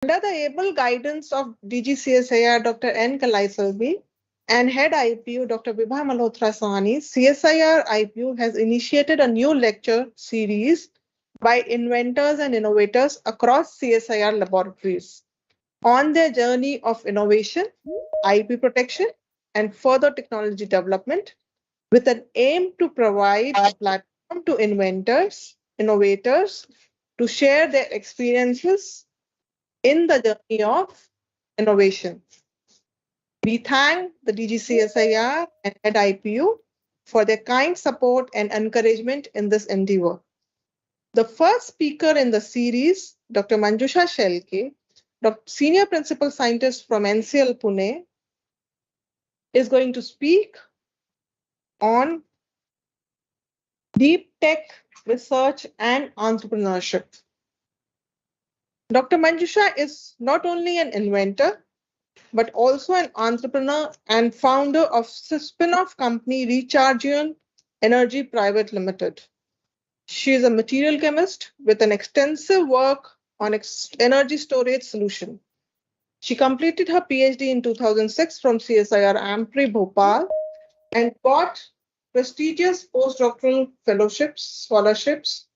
Under the able guidance of DGCSIR Dr. N. Kalaisalvi and Head IPU Dr. Vibha Malhotra Sahani, CSIR IPU has initiated a new lecture series by inventors and innovators across CSIR laboratories on their journey of innovation, IP protection, and further technology development with an aim to provide a platform to inventors, innovators to share their experiences in the journey of innovation. We thank the DGCSIR and Head IPU for their kind support and encouragement in this endeavor. The first speaker in the series, Dr. Manjusha Shelke, Senior Principal Scientist from NCL Pune, is going to speak on deep tech research and entrepreneurship. Dr. Manjusha is not only an inventor, but also an entrepreneur and founder of spin-off company Rechargion Energy Private Limited. She is a material chemist with an extensive work on energy storage solution. She completed her PhD in 2006 from CSIR AMPRI Bhopal and got prestigious postdoctoral fellowships, scholarships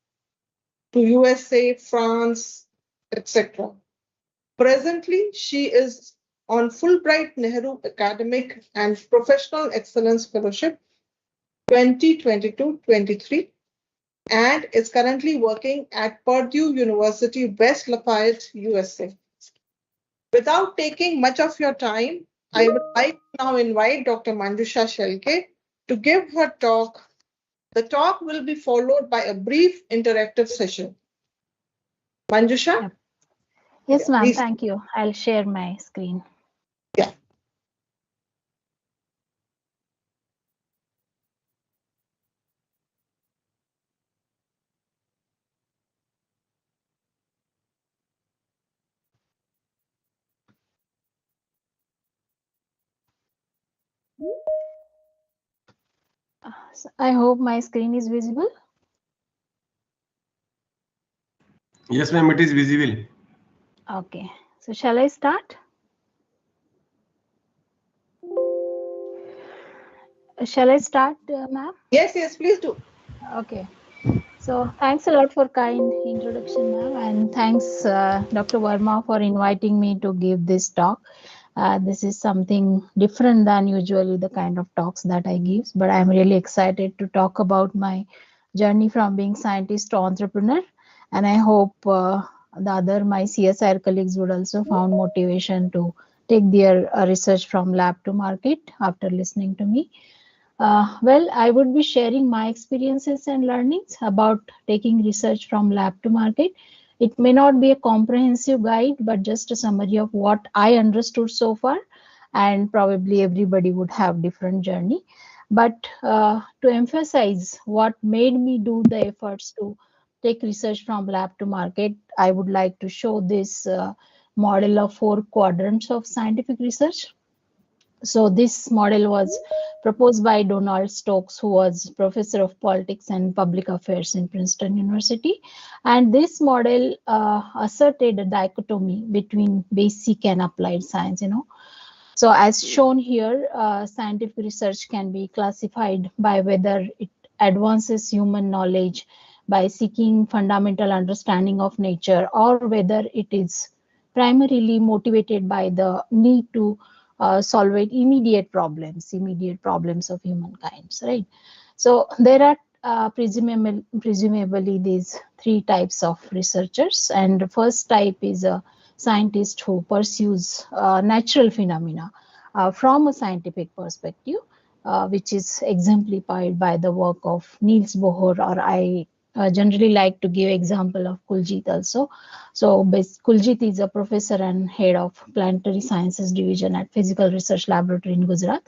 to USA, France, etc. Presently, she is on Fulbright Nehru Academic and Professional Excellence Fellowship 2022-23 and is currently working at Purdue University, West Lafayette, USA. Without taking much of your time, I would like to now invite Dr. Manjusha Shelke to give her talk. The talk will be followed by a brief interactive session. Manjusha? Yes, ma'am. Thank you. I'll share my screen. Yeah. So I hope my screen is visible. Yes, ma'am, it is visible. Okay, so shall I start? Shall I start, ma'am? Yes, please do. Okay. So thanks a lot for kind introduction, ma'am, and thanks, Dr. Verma, for inviting me to give this talk. This is something different than usually the kind of talks that I give, but I'm really excited to talk about my journey from being scientist to entrepreneur, and I hope my CSIR colleagues would also found motivation to take their research from lab to market after listening to me. Well, I would be sharing my experiences and learnings about taking research from lab to market. It may not be a comprehensive guide, but just a summary of what I understood so far, and probably everybody would have different journey. But to emphasize what made me do the efforts to take research from lab to market, I would like to show this model of 4 quadrants of scientific research. So this model was proposed by Donald Stokes, who was professor of politics and public affairs in Princeton University. And this model asserted a dichotomy between basic and applied science, So as shown here, scientific research can be classified by whether it advances human knowledge by seeking fundamental understanding of nature, or whether it is primarily motivated by the need to solve immediate problems of humankind, right? So there are presumably these 3 types of researchers, and the first type is a scientist who pursues natural phenomena from a scientific perspective, which is exemplified by the work of Niels Bohr, or I generally like to give example of Kuljit also. So Kuljit is a professor and head of planetary sciences division at Physical Research Laboratory in Gujarat,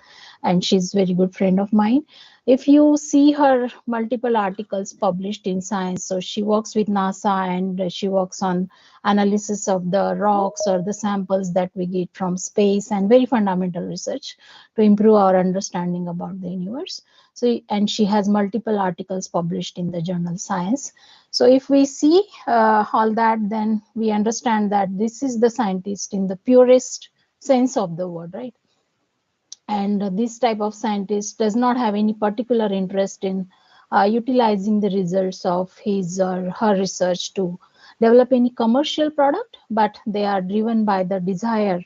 and she's a very good friend of mine. If you see her multiple articles published in Science, so she works with NASA and she works on analysis of the rocks or the samples that we get from space, and very fundamental research to improve our understanding about the universe. So, and she has multiple articles published in the journal Science. So if we see all that, then we understand that this is the scientist in the purest sense of the word, right? And this type of scientist does not have any particular interest in utilizing the results of his or her research to develop any commercial product, but they are driven by the desire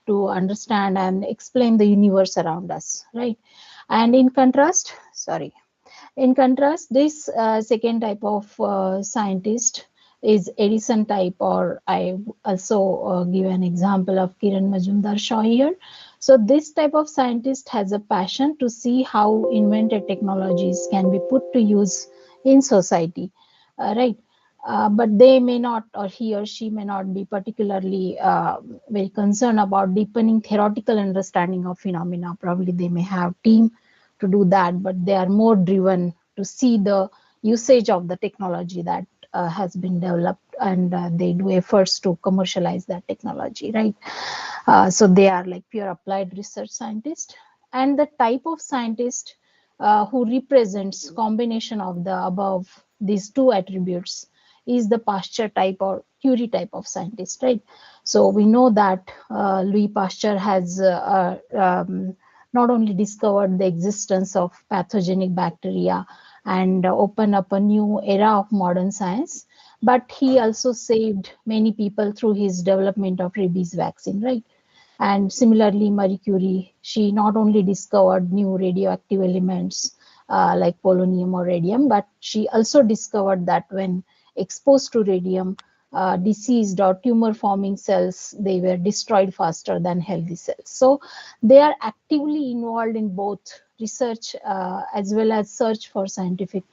to understand and explain the universe around us, right? And in contrast, this second type of scientist is Edison type, or I also give an example of Kiran Majumdar-Shaw here. So this type of scientist has a passion to see how invented technologies can be put to use in society, right? But they may not, or he or she may not be particularly very concerned about deepening theoretical understanding of phenomena. Probably they may have team to do that, but they are more driven to see the usage of the technology that has been developed, and they do efforts to commercialize that technology, right? So they are like pure applied research scientist. And the type of scientist who represents combination of the above these two attributes is the Pasteur type or Curie type of scientist, right? So we know that Louis Pasteur has not only discovered the existence of pathogenic bacteria and opened up a new era of modern science, but he also saved many people through his development of rabies vaccine, right? And similarly, Marie Curie, she not only discovered new radioactive elements like polonium or radium, but she also discovered that when exposed to radium, diseased or tumor forming cells, they were destroyed faster than healthy cells. So they are actively involved in both research as well as search for scientific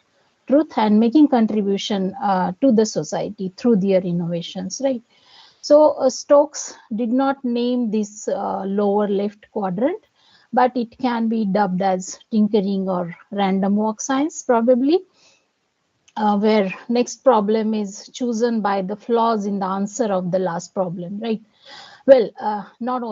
truth and making contribution to the society through their innovations, right? So Stokes did not name this lower left quadrant, but it can be dubbed as tinkering or random walk science probably, where next problem is chosen by the flaws in the answer of the last problem, right? Well, not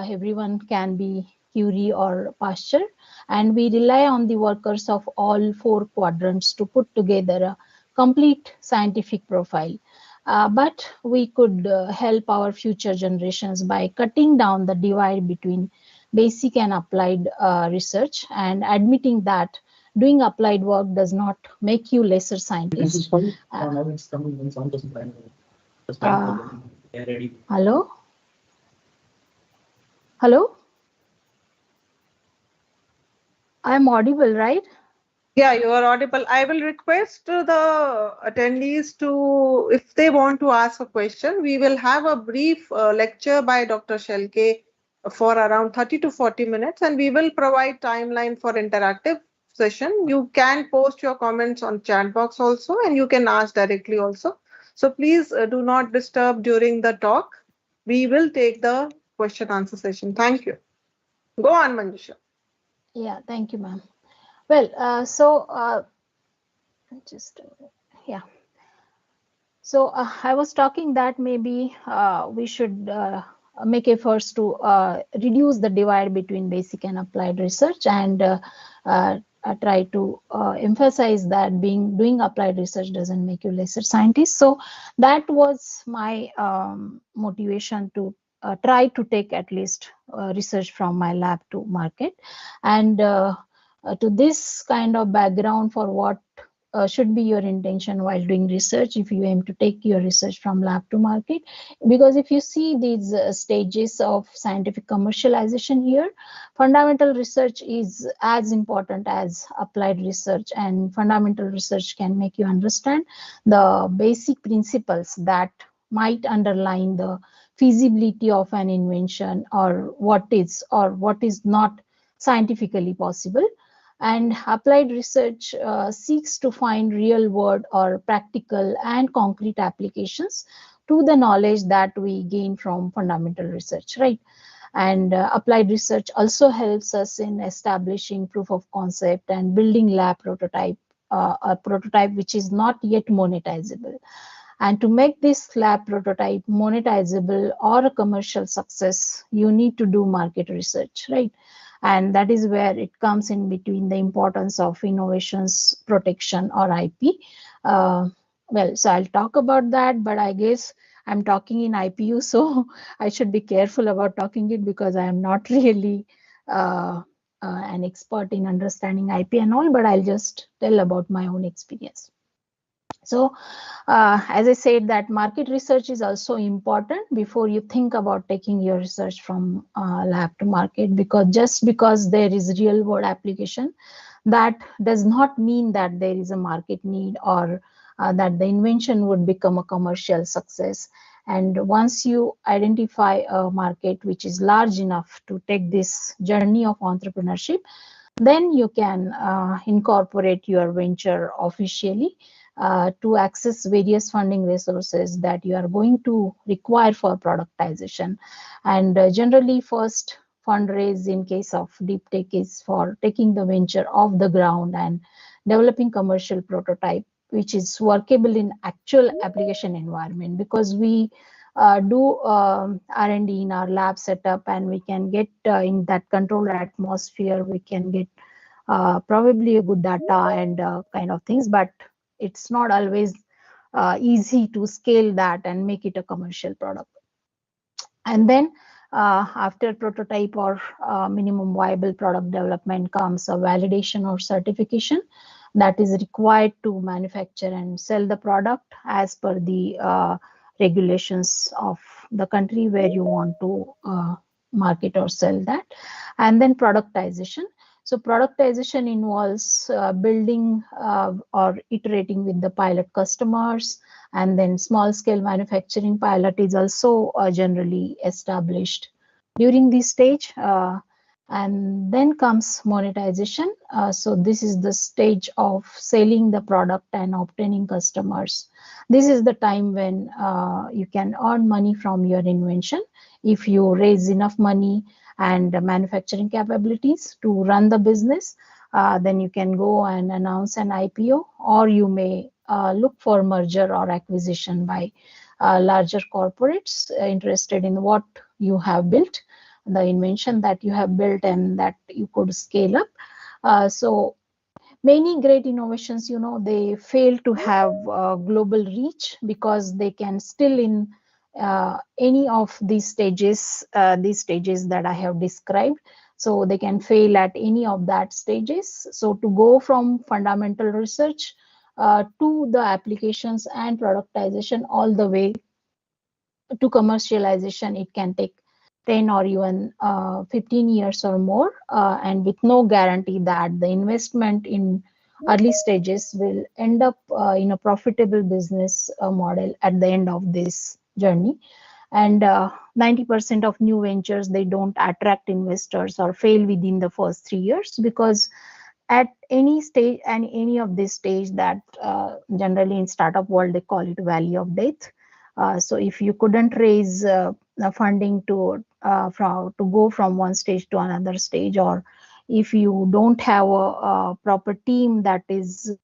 everyone can be Curie or Pasteur, and we rely on the workers of all four quadrants to put together a complete scientific profile. But we could help our future generations by cutting down the divide between basic and applied research, and admitting that doing applied work does not make you lesser scientist. Hello? Hello? I am audible, right? Yeah, you are audible. I will request the attendees to, if they want to ask a question, we will have a brief lecture by Dr. Shelke for around 30 to 40 minutes, and we will provide timeline for interactive session. You can post your comments on chat box also, and you can ask directly also. So please do not disturb during the talk. We will take the question answer session. Thank you. Go on, Manjusha. Yeah, thank you, ma'am. Well, yeah. So I was talking that maybe we should make efforts to reduce the divide between basic and applied research, and try to emphasize that doing applied research doesn't make you lesser scientist. So that was my motivation to try to take at least research from my lab to market. And to this kind of background for what should be your intention while doing research if you aim to take your research from lab to market. Because if you see these stages of scientific commercialization here, fundamental research is as important as applied research, and fundamental research can make you understand the basic principles that might underline the feasibility of an invention, or what is not scientifically possible. And applied research seeks to find real world or practical and concrete applications to the knowledge that we gain from fundamental research, right? And applied research also helps us in establishing proof of concept and building lab prototype, a prototype which is not yet monetizable. And to make this lab prototype monetizable or a commercial success, you need to do market research, right? And that is where it comes in between the importance of innovations protection or IP. Well, so I'll talk about that, but I guess I'm talking in IPU, so I should be careful about talking it because I am not really an expert in understanding IP and all, but I'll just tell about my own experience. So as I said, that market research is also important before you think about taking your research from lab to market, because just because there is real world application, that does not mean that there is a market need or that the invention would become a commercial success. And once you identify a market which is large enough to take this journey of entrepreneurship, then you can incorporate your venture officially to access various funding resources that you are going to require for productization. And generally, first fundraise in case of DEEPTECH is for taking the venture off the ground and developing commercial prototype which is workable in actual application environment, because we do R&D in our lab setup, and we can get in that controlled atmosphere, we can get probably a good data and kind of things, but it's not always easy to scale that and make it a commercial product. And then after prototype or minimum viable product development comes a validation or certification that is required to manufacture and sell the product as per the regulations of the country where you want to market or sell that. And then productization. So productization involves building or iterating with the pilot customers, and then small scale manufacturing pilot is also generally established during this stage. And then comes monetization. So this is the stage of selling the product and obtaining customers. This is the time when you can earn money from your invention. If you raise enough money and manufacturing capabilities to run the business, then you can go and announce an IPO, or you may look for merger or acquisition by larger corporates interested in what you have built, the invention that you have built and that you could scale up. So many great innovations, you know, they fail to have global reach because they can still in any of these stages that I have described. So they can fail at any of that stages. So to go from fundamental research to the applications and productization all the way to commercialization, it can take 10 or even 15 years or more, and with no guarantee that the investment in early stages will end up in a profitable business model at the end of this journey. And 90% of new ventures, they don't attract investors or fail within the first 3 years, because at any stage and any of this stage that generally in startup world they call it valley of death. So if you couldn't raise funding to go from one stage to another stage, or if you don't have a proper team that is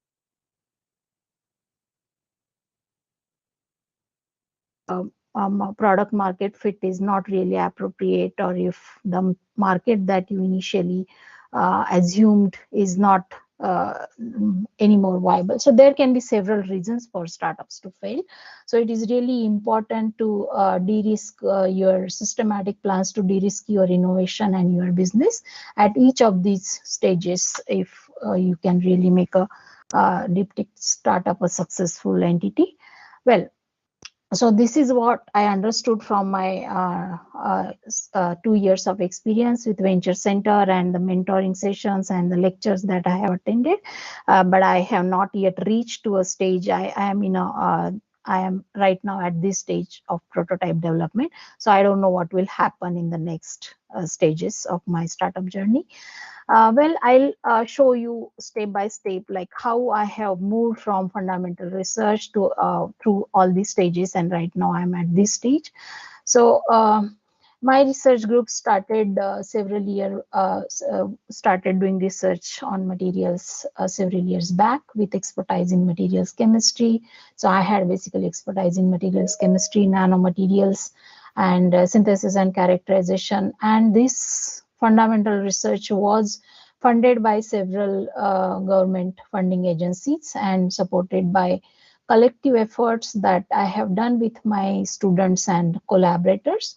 product market fit is not really appropriate, or if the market that you initially assumed is not any more viable. So there can be several reasons for startups to fail. So it is really important to de-risk your systematic plans to de-risk your innovation and your business at each of these stages, if you can really make a DEEPTECH startup a successful entity. Well, so this is what I understood from my 2 years of experience with Venture Center and the mentoring sessions and the lectures that I have attended. But I have not yet reached to a stage. I am right now at this stage of prototype development. So I don't know what will happen in the next stages of my startup journey. Well, I'll show you step by step, like how I have moved from fundamental research to through all these stages, and right now I'm at this stage. So my research group started started doing research on materials several years back with expertise in materials chemistry. So I had basically expertise in materials chemistry, nanomaterials, and synthesis and characterization. And this fundamental research was funded by several government funding agencies and supported by collective efforts that I have done with my students and collaborators.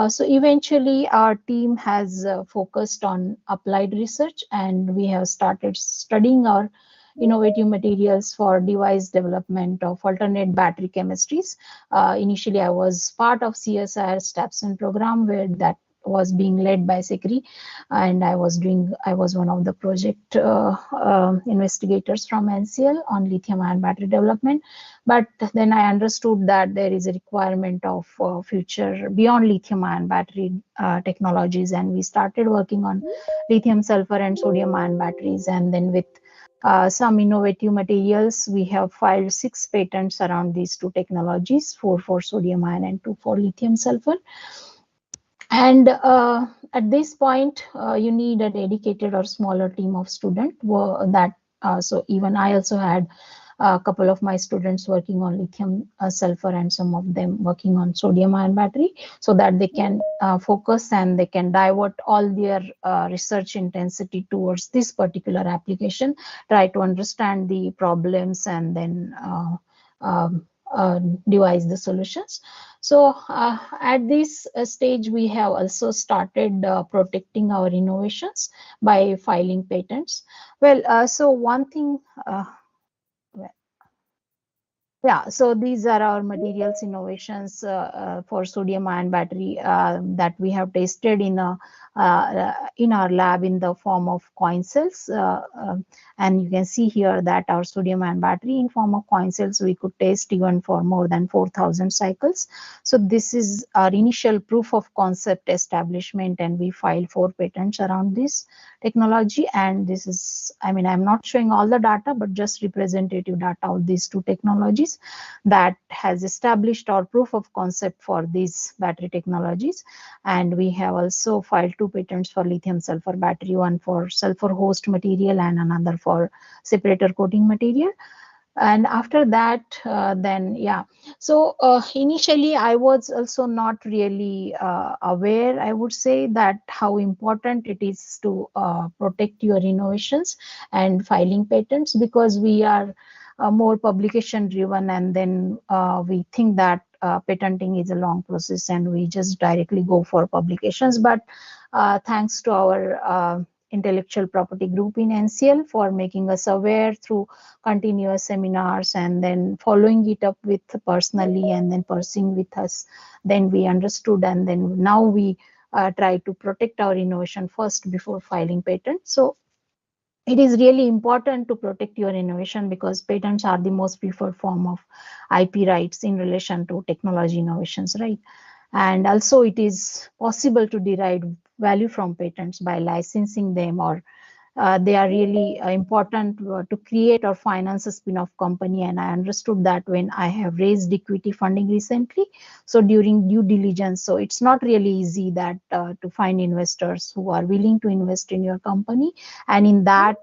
So eventually our team has focused on applied research, and we have started studying our innovative materials for device development of alternate battery chemistries. Initially, I was part of CSIR STAPSON program where that was being led by Sekri, and I was one of the project investigators from NCL on lithium ion battery development. But then I understood that there is a requirement of future beyond lithium ion battery technologies, and we started working on lithium sulfur and sodium ion batteries. And then with some innovative materials, we have filed 6 patents around these two technologies, 4 for sodium ion and 2 for lithium sulfur. And at this point, you need a dedicated or smaller team of students so even I also had a couple of my students working on lithium sulfur and some of them working on sodium ion battery, so that they can focus and they can divert all their research intensity towards this particular application, try to understand the problems, and then devise the solutions. So at this stage, we have also started protecting our innovations by filing patents. Well, so one thing, yeah, so these are our materials innovations for sodium ion battery that we have tested in our lab in the form of coin cells. And you can see here that our sodium ion battery in form of coin cells, we could test even for more than 4,000 cycles. So this is our initial proof of concept establishment, and we filed 4 patents around this technology. And this is, I mean, I'm not showing all the data, but just representative data of these 2 technologies that has established our proof of concept for these battery technologies. And we have also filed 2 patents for lithium sulfur battery, one for sulfur host material and another for separator coating material. And after that, so initially I was also not really aware, I would say, that how important it is to protect your innovations and filing patents, because we are more publication driven, and then we think that patenting is a long process and we just directly go for publications. But thanks to our intellectual property group in NCL for making us aware through continuous seminars and then following it up with personally and then pursuing with us, then we understood, and then now we try to protect our innovation first before filing patents. So it is really important to protect your innovation, because patents are the most preferred form of IP rights in relation to technology innovations, right? And also it is possible to derive value from patents by licensing them, or they are really important to create or finance a spin-off company. And I understood that when I have raised equity funding recently, so during due diligence, so it's not really easy that to find investors who are willing to invest in your company, and in that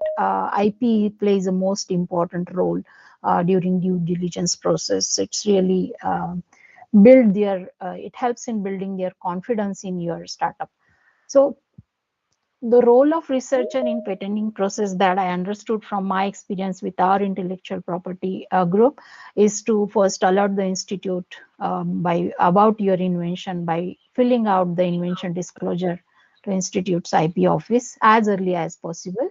IP plays a most important role during due diligence process. It's really it helps in building their confidence in your startup. So the role of researcher in patenting process that I understood from my experience with our intellectual property group is to first alert the institute about your invention by filling out the invention disclosure to institute's IP office as early as possible,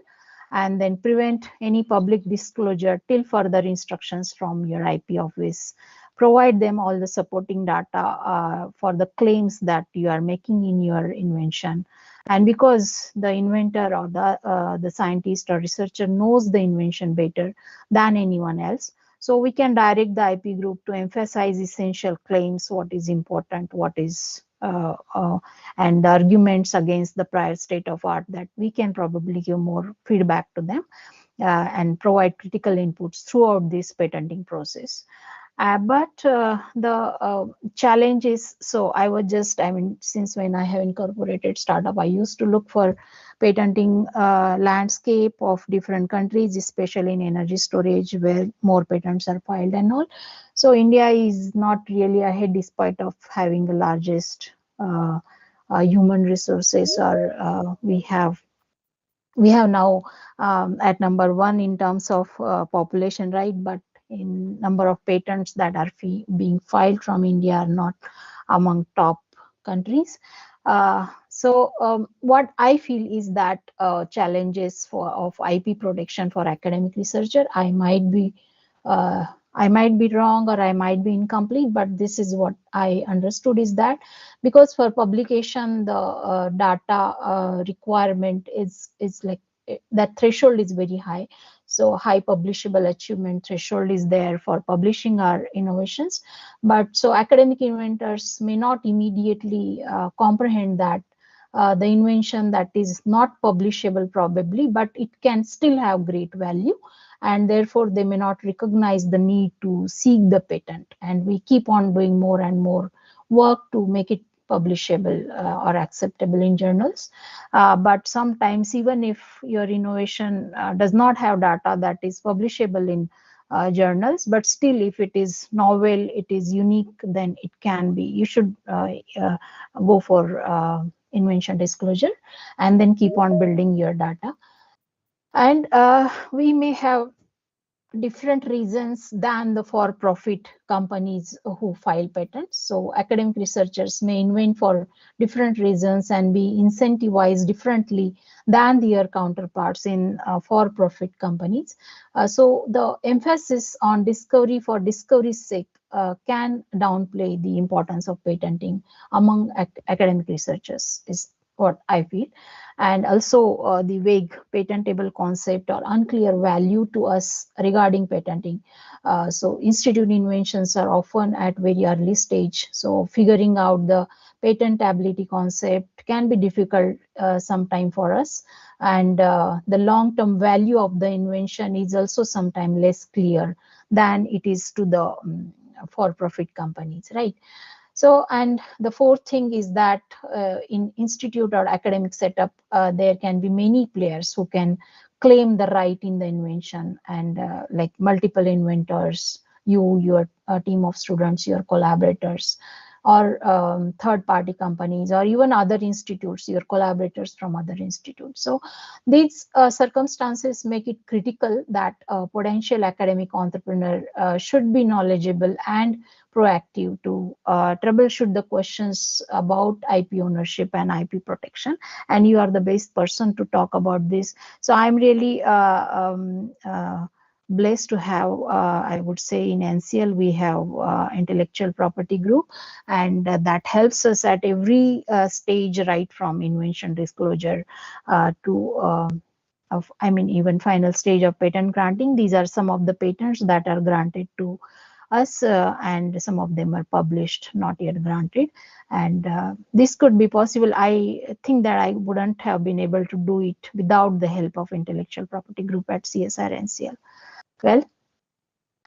and then prevent any public disclosure till further instructions from your IP office. Provide them all the supporting data for the claims that you are making in your invention. And because the inventor or the scientist or researcher knows the invention better than anyone else, so we can direct the IP group to emphasize essential claims, what is important, what is and arguments against the prior state of art, that we can probably give more feedback to them and provide critical inputs throughout this patenting process. But the challenge is, so I was just, I mean, since when I have incorporated startup, I used to look for patenting landscape of different countries, especially in energy storage, where more patents are filed and all. So India is not really ahead, despite of having the largest human resources, or we have now at number one in terms of population, right? But in number of patents that are being filed from India are not among top countries. What I feel is that challenges of IP protection for academic researcher, uh, I might be wrong or I might be incomplete, but this is what I understood, is that because for publication the data requirement is like that threshold is very high. So high publishable achievement threshold is there for publishing our innovations. But so academic inventors may not immediately comprehend that the invention that is not publishable probably, but it can still have great value, and therefore they may not recognize the need to seek the patent. And we keep on doing more and more work to make it publishable or acceptable in journals. But sometimes, even if your innovation does not have data that is publishable in journals, but still if it is novel, it is unique, then it can be, you should go for invention disclosure and then keep on building your data. And we may have different reasons than the for-profit companies who file patents. So academic researchers may invent for different reasons and be incentivized differently than their counterparts in for-profit companies. So the emphasis on discovery for discovery's sake can downplay the importance of patenting among academic researchers, is what I feel. And also the vague patentable concept or unclear value to us regarding patenting. So institute inventions are often at very early stage. So figuring out the patentability concept can be difficult sometime for us. And the long-term value of the invention is also sometimes less clear than it is to the for-profit companies, right? So, and the fourth thing is that in institute or academic setup, there can be many players who can claim the right in the invention, and like multiple inventors, your team of students, your collaborators, or third-party companies, or even other institutes, your collaborators from other institutes. So these circumstances make it critical that a potential academic entrepreneur should be knowledgeable and proactive to troubleshoot the questions about IP ownership and IP protection. And you are the best person to talk about this. So I'm really blessed to have, I would say, in NCL we have intellectual property group, and that helps us at every stage, right from invention disclosure to I mean, even final stage of patent granting. These are some of the patents that are granted to us, and some of them are published, not yet granted. And this could be possible. I think that I wouldn't have been able to do it without the help of intellectual property group at CSR NCL. Well,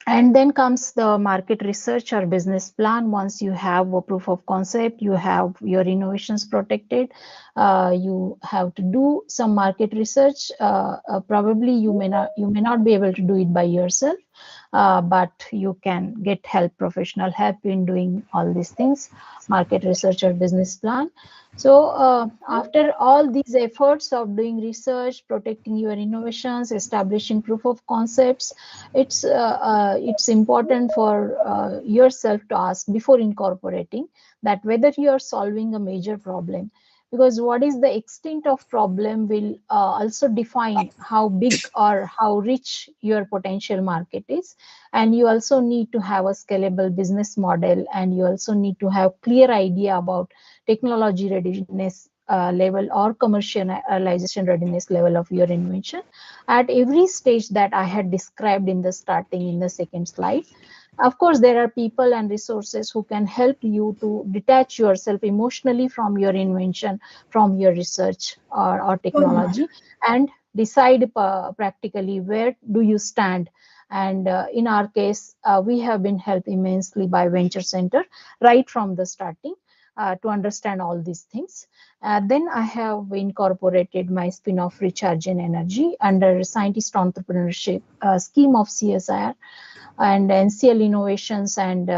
and then comes the market research or business plan. Once you have a proof of concept, you have your innovations protected, you have to do some market research. Probably you may not be able to do it by yourself, but you can get professional help in doing all these things, market research or business plan. So after all these efforts of doing research, protecting your innovations, establishing proof of concepts, it's important for yourself to ask before incorporating that whether you are solving a major problem, because what is the extent of problem will also define how big or how rich your potential market is. And you also need to have a scalable business model, and you also need to have clear idea about technology readiness level or commercialization readiness level of your invention at every stage that I had described in the starting, in the second slide. Of course, there are people and resources who can help you to detach yourself emotionally from your invention, from your research or technology, and decide practically where do you stand And in our case, we have been helped immensely by Venture Center right from the starting to understand all these things. Then I have incorporated my spin-off Recharge and Energy under Scientist Entrepreneurship scheme of CSIR and NCL Innovations and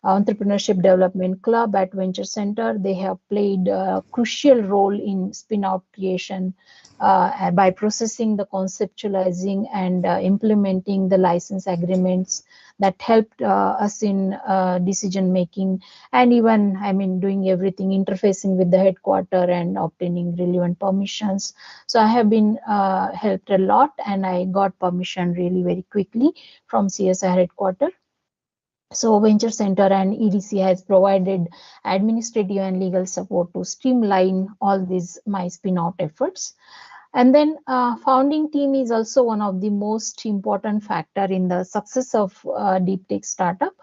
Entrepreneurship Development Club at Venture Center. They have played a crucial role in spin-out creation by processing the conceptualizing and implementing the license agreements that helped us in decision making, and even, I mean, doing everything, interfacing with the headquarter and obtaining relevant permissions. So I have been helped a lot, and I got permission really very quickly from CSI headquarter. So Venture Center and EDC has provided administrative and legal support to streamline all these my spin-out efforts. And then founding team is also one of the most important factor in the success of DEEPTECH startup.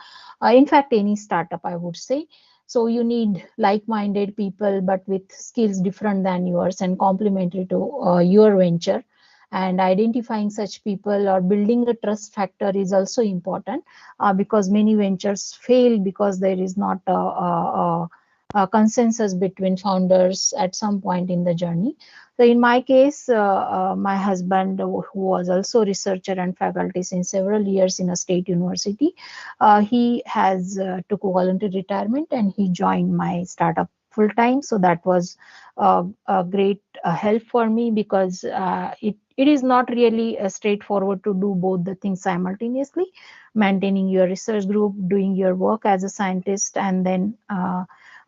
In fact, any startup, I would say. So you need like-minded people, but with skills different than yours and complementary to your venture. And identifying such people or building a trust factor is also important because many ventures fail because there is not a consensus between founders at some point in the journey. So in my case, my husband, who was also a researcher and faculty since several years in a state university, he has took voluntary retirement and he joined my startup full time. So that was a great help for me because it is not really straightforward to do both the things simultaneously, maintaining your research group, doing your work as a scientist, and then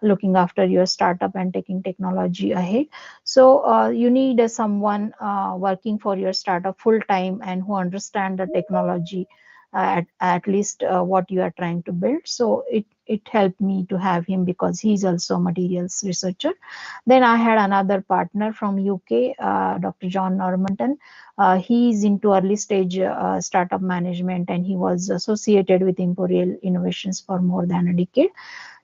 looking after your startup and taking technology ahead. So you need someone working for your startup full time and who understand the technology at least what you are trying to build. So it helped me to have him because he's also a materials researcher. Then I had another partner from UK, Dr. John Normanton. He's into early stage startup management, and he was associated with Imperial Innovations for more than a decade.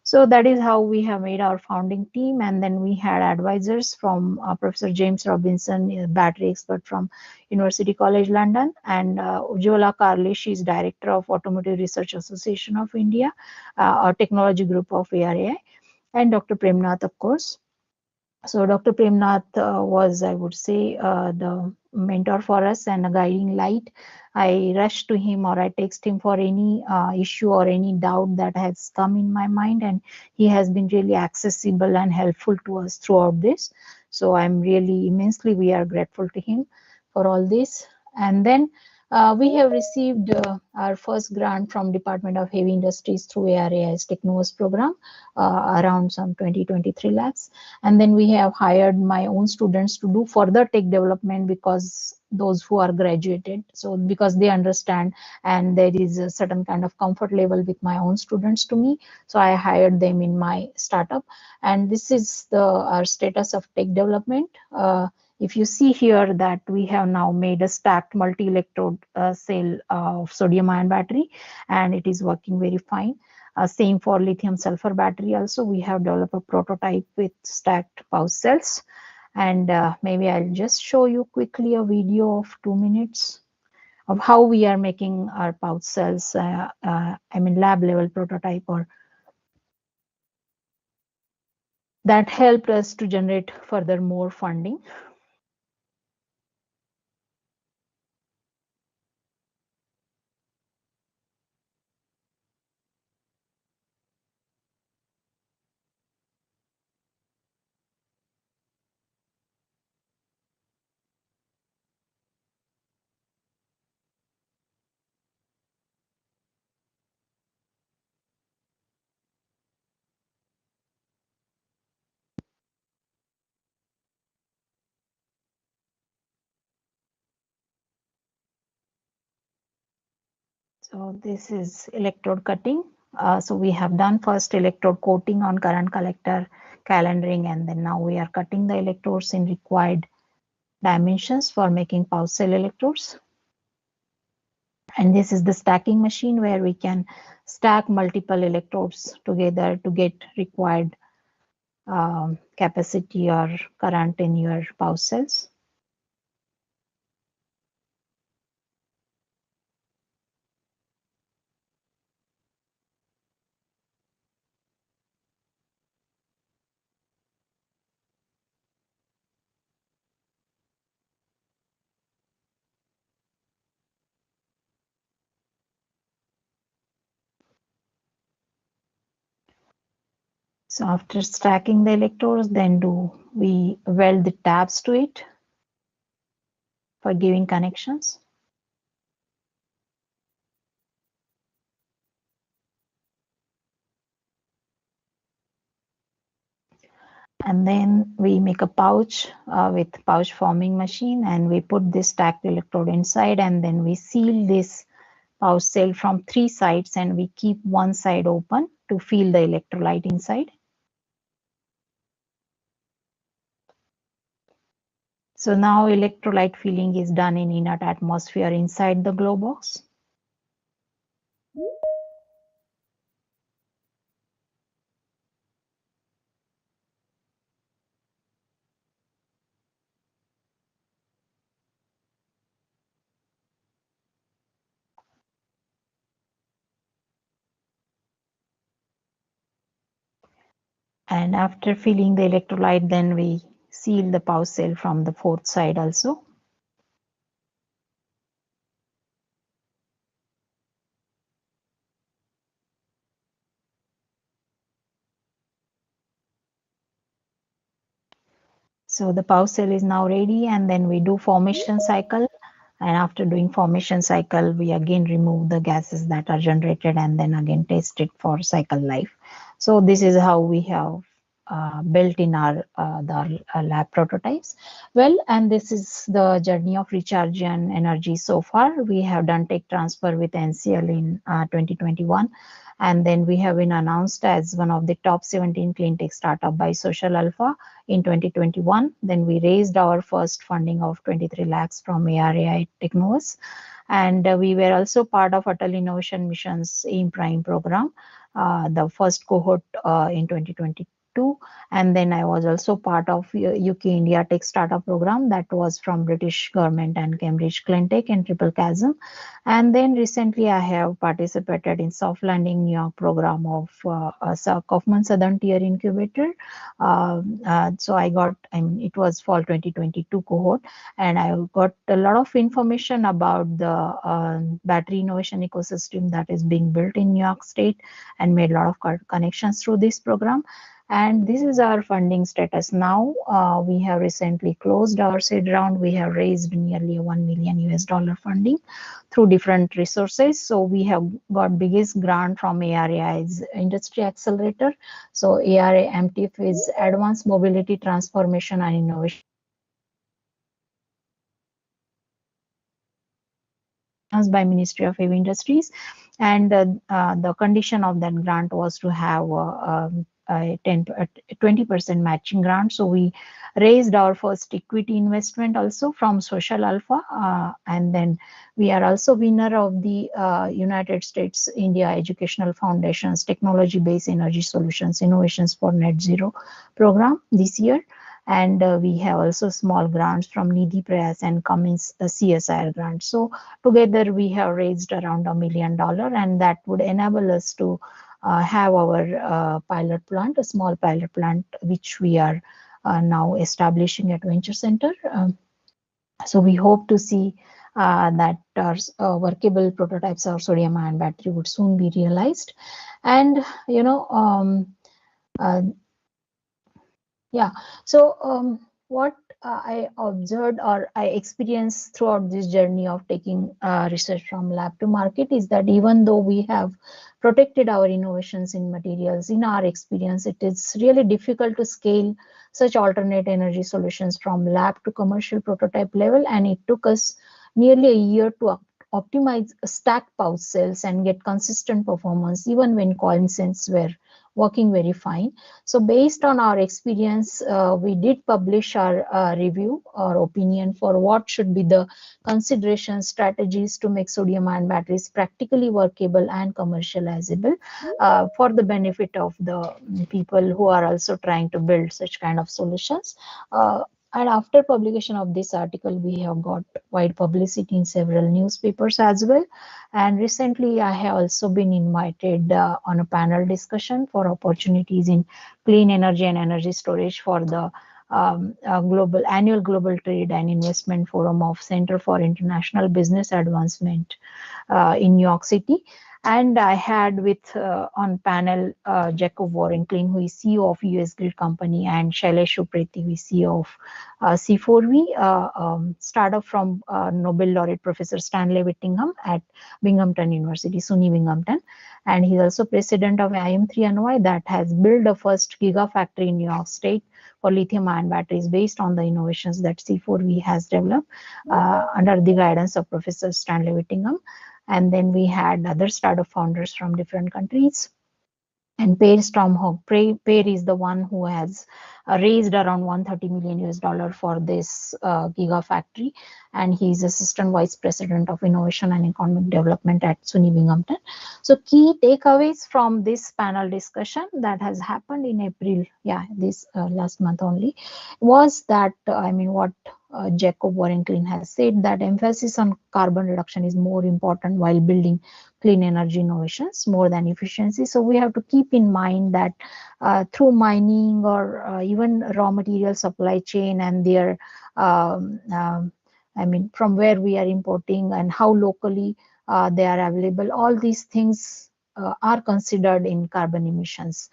So that is how we have made our founding team. And then we had advisors from Professor James Robinson, a battery expert from University College London, and Ujjwala Karle, she is director of Automotive Research Association of India, or technology group of ARAI, and Dr. Premnath, of course. So Dr. Premnath was, I would say, the mentor for us and a guiding light. I rush to him or I text him for any issue or any doubt that has come in my mind, and he has been really accessible and helpful to us throughout this. So I'm really immensely, we are grateful to him for all this. And then we have received our first grant from Department of Heavy Industries through ARAI's Technovus program, around some 20-23 lakhs. And then we have hired my own students to do further tech development, because those who are graduated, so because they understand and there is a certain kind of comfort level with my own students to me, so I hired them in my startup. And this is our status of tech development. If you see here that we have now made a stacked multi-electrode cell of sodium ion battery, and it is working very fine. Same for lithium sulfur battery also. We have developed a prototype with stacked pouch cells. And maybe I'll just show you quickly a video of 2 minutes of how we are making our pouch cells, I mean lab level prototype, or that helped us to generate further more funding. So this is electrode cutting. So we have done first electrode coating on current collector, calendaring, and then now we are cutting the electrodes in required dimensions for making pouch cell electrodes. And this is the stacking machine where we can stack multiple electrodes together to get required capacity or current in your pouch cells. So after stacking the electrodes, then we weld the tabs to it for giving connections. And then we make a pouch with pouch forming machine, and we put this stacked electrode inside, and then we seal this pouch cell from 3 sides, and we keep one side open to feel the electrolyte inside. So now electrolyte filling is done in inert atmosphere inside the glow box. And after filling the electrolyte, then we seal the pouch cell from the 4th side also. So the pouch cell is now ready, and then we do formation cycle. And after doing formation cycle, we again remove the gases that are generated and then again test it for cycle life. So this is how we have built in our lab prototypes. Well, and this is the journey of Rechargian Energy so far. We have done tech transfer with NCL in 2021. And then we have been announced as one of the top 17 clean tech startup by Social Alpha in 2021. Then we raised our first funding of 23 lakhs from ARAI Technos. And we were also part of Atal Innovation Mission's AIM Prime program, the first cohort in 2022. And then I was also part of UK India Tech Startup program that was from British government and Cambridge Cleantech and Triple Chasm. And then recently I have participated in Soft Landing New York program of Kaufman Southern Tier Incubator. So it was fall 2022 cohort, and I got a lot of information about the battery innovation ecosystem that is being built in New York State, and made a lot of connections through this program. And this is our funding status now. We have recently closed our seed round. We have raised nearly $1 million US funding through different resources. So we have got biggest grant from ARAI's Industry Accelerator. So ARA MTF is Advanced Mobility Transformation and Innovation by Ministry of Heavy Industries. And the condition of that grant was to have a 20% matching grant. So we raised our first equity investment also from Social Alpha, and then we are also winner of the United States India Educational Foundation's Technology-Based Energy Solutions Innovations for Net Zero program this year. And we have also small grants from Nidhi Prayas and Cummins CSIR grant. So together we have raised around $1 million, and that would enable us to have our pilot plant, a small pilot plant, which we are now establishing at Venture Center. So we hope to see that our workable prototypes of sodium-ion battery would soon be realized. And so what I observed or I experienced throughout this journey of taking research from lab to market is that even though we have protected our innovations in materials, in our experience, it is really difficult to scale such alternate energy solutions from lab to commercial prototype level. And it took us nearly a year to optimize stacked pouch cells and get consistent performance, even when coin cells were working very fine. So based on our experience, we did publish our review or opinion for what should be the consideration strategies to make sodium-ion batteries practically workable and commercializable for the benefit of the people who are also trying to build such kind of solutions. And after publication of this article, we have got wide publicity in several newspapers as well. And recently, I have also been invited on a panel discussion for opportunities in clean energy and energy storage for the annual Global Trade and Investment Forum of Center for International Business Advancement in New York City. And I had with on panel Jacob Warrington, who is CEO of US Grid Company, and Shailesh Upreti, who is CEO of C4V, startup from Nobel laureate Professor Stanley Whittingham at Binghamton University, SUNY Binghamton. And he's also president of IM3NY that has built the first gigafactory in New York State for lithium-ion batteries based on the innovations that C4V has developed under the guidance of Professor Stanley Whittingham. And then we had other startup founders from different countries. And Pear Stormhawk, Pear is the one who has raised around $130 million for this gigafactory, and he's assistant vice president of innovation and economic development at SUNY Binghamton. So key takeaways from this panel discussion that has happened in April, this last month only, was that what Jacob Warrington has said, that emphasis on carbon reduction is more important while building clean energy innovations more than efficiency. So we have to keep in mind that through mining or even raw material supply chain and their from where we are importing and how locally they are available, all these things are considered in carbon emissions.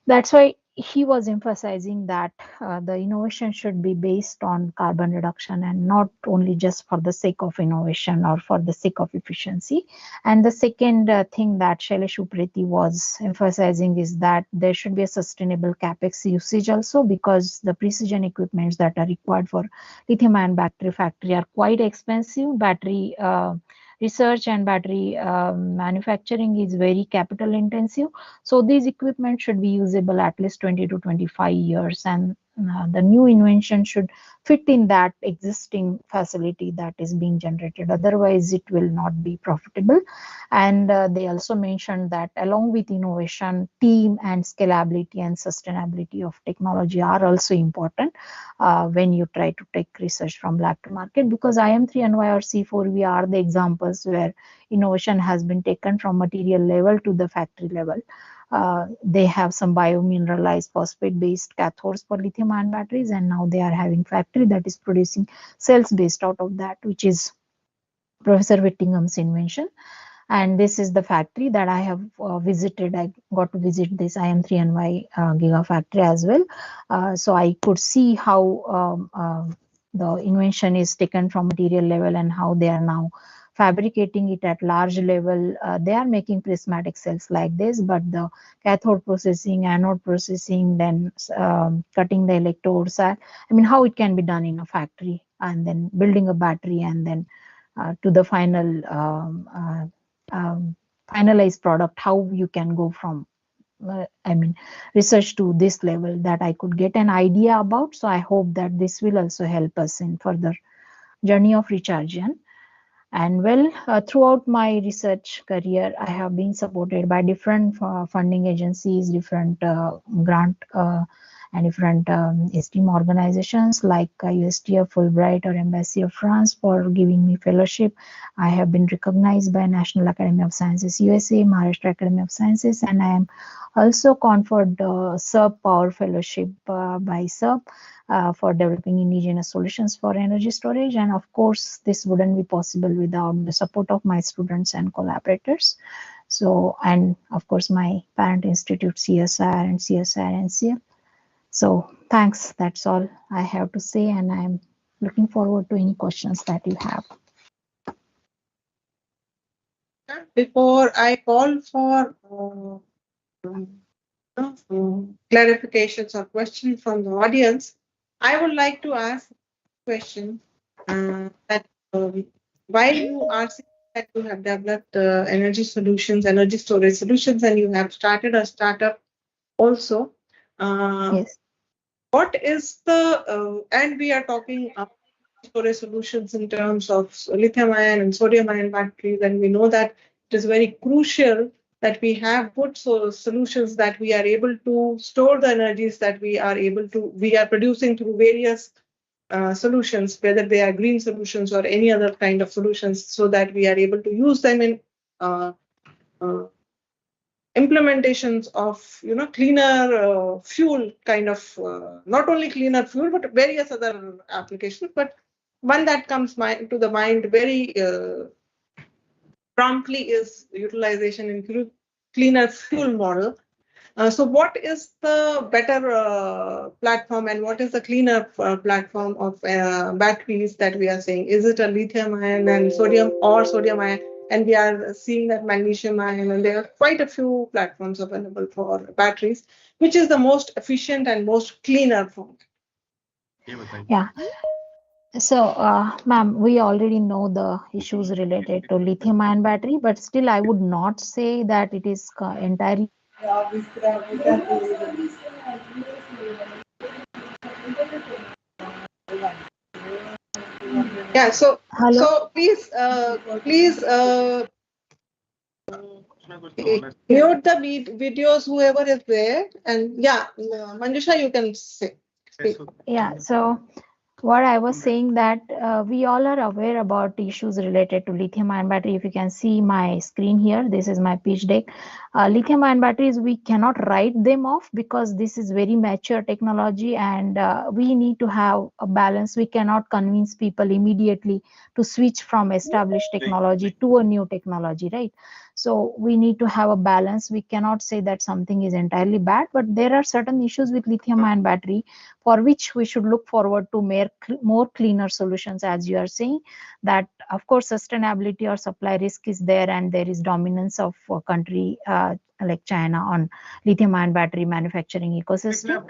That's why he was emphasizing that the innovation should be based on carbon reduction and not only just for the sake of innovation or for the sake of efficiency. And the second thing that Shailesh Upreti was emphasizing is that there should be a sustainable capex usage also, because the precision equipments that are required for lithium-ion battery factory are quite expensive. Battery research and battery manufacturing is very capital intensive. So these equipment should be usable at least 20 to 25 years, and the new invention should fit in that existing facility that is being generated. Otherwise, it will not be profitable. And they also mentioned that along with innovation, team and scalability and sustainability of technology are also important when you try to take research from lab to market, because IM3NY or C4V are the examples where innovation has been taken from material level to the factory level. They have some biomineralized phosphate-based cathodes for lithium-ion batteries, and now they are having factory that is producing cells based out of that, which is Professor Whittingham's invention. And this is the factory that I have visited. I got to visit this IM3NY gigafactory as well. So I could see how the invention is taken from material level and how they are now fabricating it at large level. They are making prismatic cells like this, but the cathode processing, anode processing, then cutting the electrodes, how it can be done in a factory, and then building a battery, and then to the final finalized product, how you can go from research to this level, that I could get an idea about. So I hope that this will also help us in further journey of Rechargian. And throughout my research career, I have been supported by different funding agencies, different grant and different esteem organizations like USTF, Fulbright, or Embassy of France for giving me fellowship. I have been recognized by National Academy of Sciences USA, Maharashtra Academy of Sciences, and I am also conferred SERP Power Fellowship by SERP for developing indigenous solutions for energy storage. And of course, this wouldn't be possible without the support of my students and collaborators. So, and of course, my parent institute, CSIR and CSIR NCL. So thanks, that's all I have to say, and I'm looking forward to any questions that you have. Before I call for clarifications or questions from the audience, I would like to ask a question that while you are saying that you have developed energy solutions, energy storage solutions, and you have started a startup also. Yes. What is the, and we are talking about storage solutions in terms of lithium-ion and sodium-ion batteries, and we know that it is very crucial that we have good solutions that we are able to store the energies that we are producing through various solutions, whether they are green solutions or any other kind of solutions, so that we are able to use them in implementations of cleaner fuel kind of not only cleaner fuel but various other applications. But one that comes to the mind very promptly is utilization in cleaner fuel model. So what is the better platform and what is the cleaner platform of batteries that we are saying? Is it a lithium ion and sodium or sodium ion? And we are seeing that magnesium ion, and there are quite a few platforms available for batteries. Which is the most efficient and most cleaner form? Yeah. So, ma'am, we already know the issues related to lithium-ion battery, but still, I would not say that it is entirely. Yeah. So, Hello. so please, mute the videos, whoever is there, and yeah, Manjusha, you can say. Speak. Yeah. So, what I was saying that we all are aware about issues related to lithium-ion battery. If you can see my screen here, this is my pitch deck. Lithium-ion batteries, we cannot write them off because this is very mature technology, and we need to have a balance. We cannot convince people immediately to switch from established technology to a new technology, right? So we need to have a balance. We cannot say that something is entirely bad, but there are certain issues with lithium-ion battery for which we should look forward to more cleaner solutions, as you are saying, that of course sustainability or supply risk is there, and there is dominance of a country like China on lithium-ion battery manufacturing ecosystem.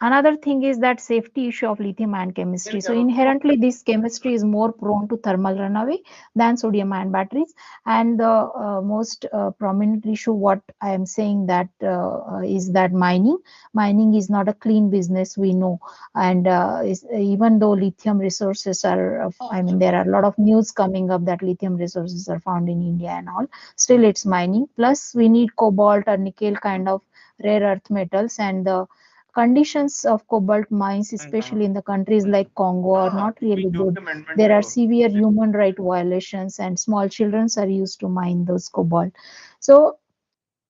Another thing is that safety issue of lithium-ion chemistry. So inherently, this chemistry is more prone to thermal runaway than sodium-ion batteries. And the most prominent issue, what I am saying that is that mining is not a clean business, we know. And even though lithium resources are, I mean, there are a lot of news coming up that lithium resources are found in India and all, still it's mining. Plus, we need cobalt or nickel kind of rare earth metals, and the conditions of cobalt mines, especially in the countries like Congo, are not really good. There are severe human right violations, and small children are used to mine those cobalt. So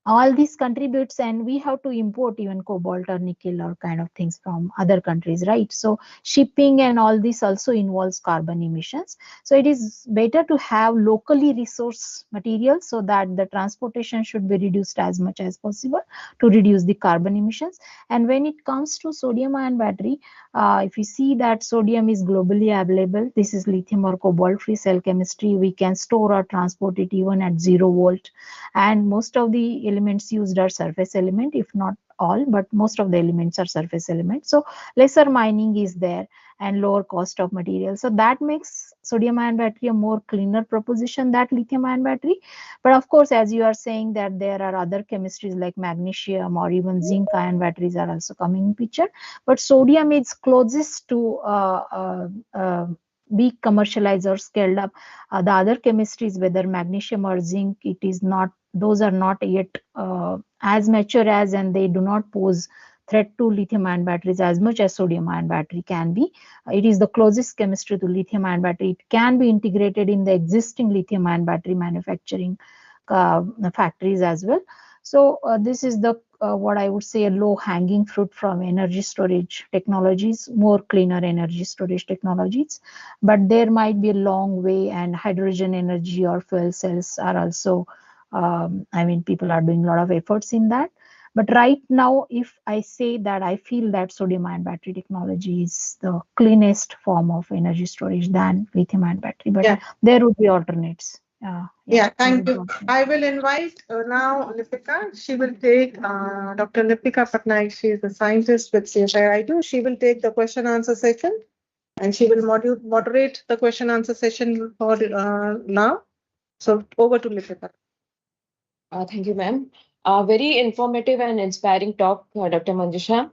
all this contributes, and we have to import even cobalt or nickel or kind of things from other countries, right? So shipping and all this also involves carbon emissions. So it is better to have locally resourced materials so that the transportation should be reduced as much as possible to reduce the carbon emissions. And when it comes to sodium ion battery, if you see that sodium is globally available, this is lithium or cobalt free cell chemistry. We can store or transport it even at 0 volt, and most of the elements used are surface element, if not all, but most of the elements are surface elements. So lesser mining is there and lower cost of material. So that makes sodium ion battery a more cleaner proposition than lithium ion battery. But of course, as you are saying that there are other chemistries like magnesium or even zinc ion batteries are also coming in picture. But sodium is closest to be commercialized or scaled up. The other chemistries, whether magnesium or zinc, it is not, those are not yet as mature as, and they do not pose threat to lithium ion batteries as much as sodium ion battery can be. It is the closest chemistry to lithium ion battery. It can be integrated in the existing lithium ion battery manufacturing factories as well. So this is the what I would say a low hanging fruit from energy storage technologies, more cleaner energy storage technologies. But there might be a long way, and hydrogen energy or fuel cells are also, I mean, people are doing a lot of efforts in that. But right now, if I say that I feel that sodium ion battery technology is the cleanest form of energy storage than lithium ion battery, but yeah, there would be alternates. Yeah, thank you. I will invite now Lipika. She will take Dr. Lipika Patnaik. She is a scientist with CSIR. She will take the question answer session, and she will moderate the question answer session for now. So over to Lipika. Thank you, ma'am. Very informative and inspiring talk, Dr. Manjusha.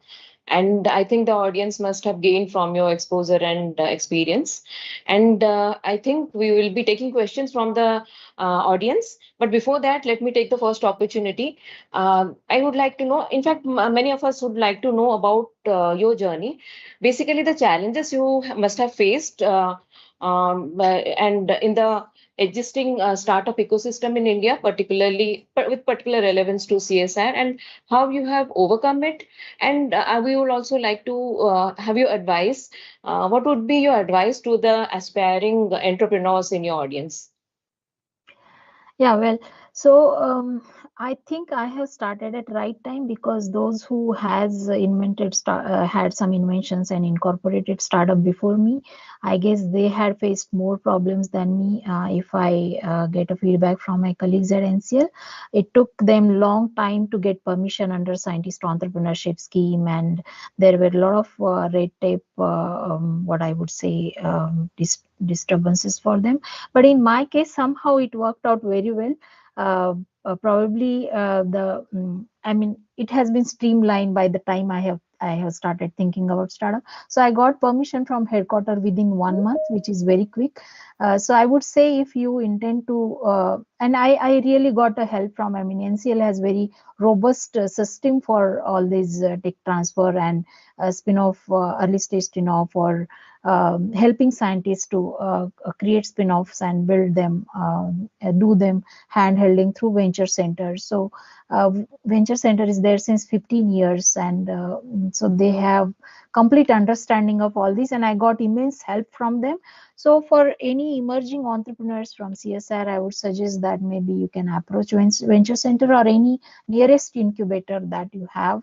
And I think the audience must have gained from your exposure and experience. And I think we will be taking questions from the audience. But before that, let me take the first opportunity. I would like to know, in fact, many of us would like to know about your journey. Basically, the challenges you must have faced and in the existing startup ecosystem in India, particularly with particular relevance to CSR, and how you have overcome it. And we would also like to have your advice. What would be your advice to the aspiring entrepreneurs in your audience? Yeah, well, so I think I have started at right time because those who has had some inventions and incorporated startup before me, I guess they had faced more problems than me. If I get a feedback from my colleagues at NCL, it took them long time to get permission under scientist entrepreneurship scheme, and there were a lot of red tape, what I would say, disturbances for them. But in my case, somehow it worked out very well. Probably I mean, it has been streamlined by the time I have started thinking about startup. So I got permission from headquarters within 1 month, which is very quick. So I would say if you intend to, and I really got a help from, I mean, NCL has very robust system for all these tech transfer and spin-off, early stage spin-off, or helping scientists to create spin-offs and build them, do them hand-holding through venture centers. So venture center is there since 15 years, and so they have complete understanding of all this, and I got immense help from them. So for any emerging entrepreneurs from CSR, I would suggest that maybe you can approach venture center or any nearest incubator that you have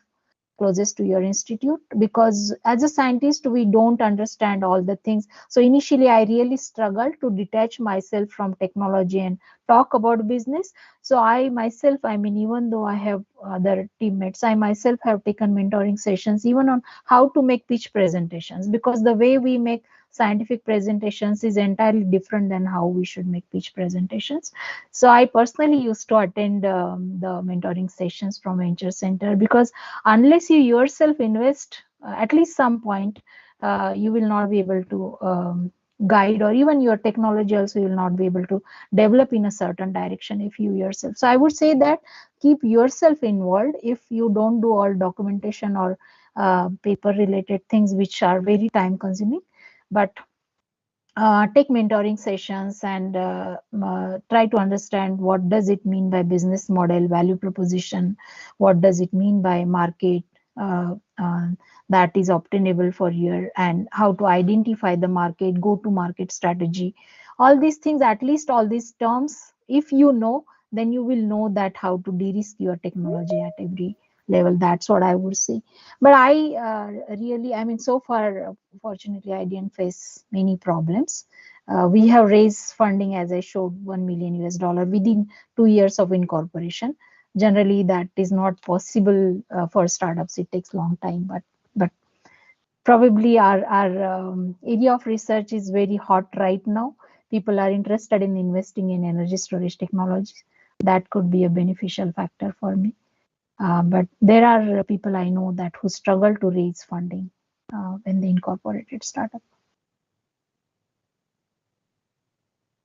closest to your institute, because as a scientist we don't understand all the things. So initially I really struggled to detach myself from technology and talk about business. So I myself, I mean, even though I have other teammates, I myself have taken mentoring sessions even on how to make pitch presentations, because the way we make scientific presentations is entirely different than how we should make pitch presentations. So I personally used to attend the mentoring sessions from venture center, because unless you yourself invest at least some point, you will not be able to guide, or even your technology also you will not be able to develop in a certain direction if you yourself. So I would say that keep yourself involved. If you don't do all documentation or paper related things which are very time consuming, but take mentoring sessions and try to understand what does it mean by business model, value proposition, what does it mean by market uh, uh, that is obtainable for you, and how to identify the market, go to market strategy. All these things, at least all these terms, if you know, then you will know that how to de-risk your technology at every level. That's what I would say. But I really, I mean, so far, fortunately, I didn't face many problems. We have raised funding, as I showed, $1 million within 2 years of incorporation. Generally, that is not possible for startups. It takes long time, but probably our area of research is very hot right now. People are interested in investing in energy storage technologies. That could be a beneficial factor for me. But there are people I know that who struggle to raise funding when they incorporated startup.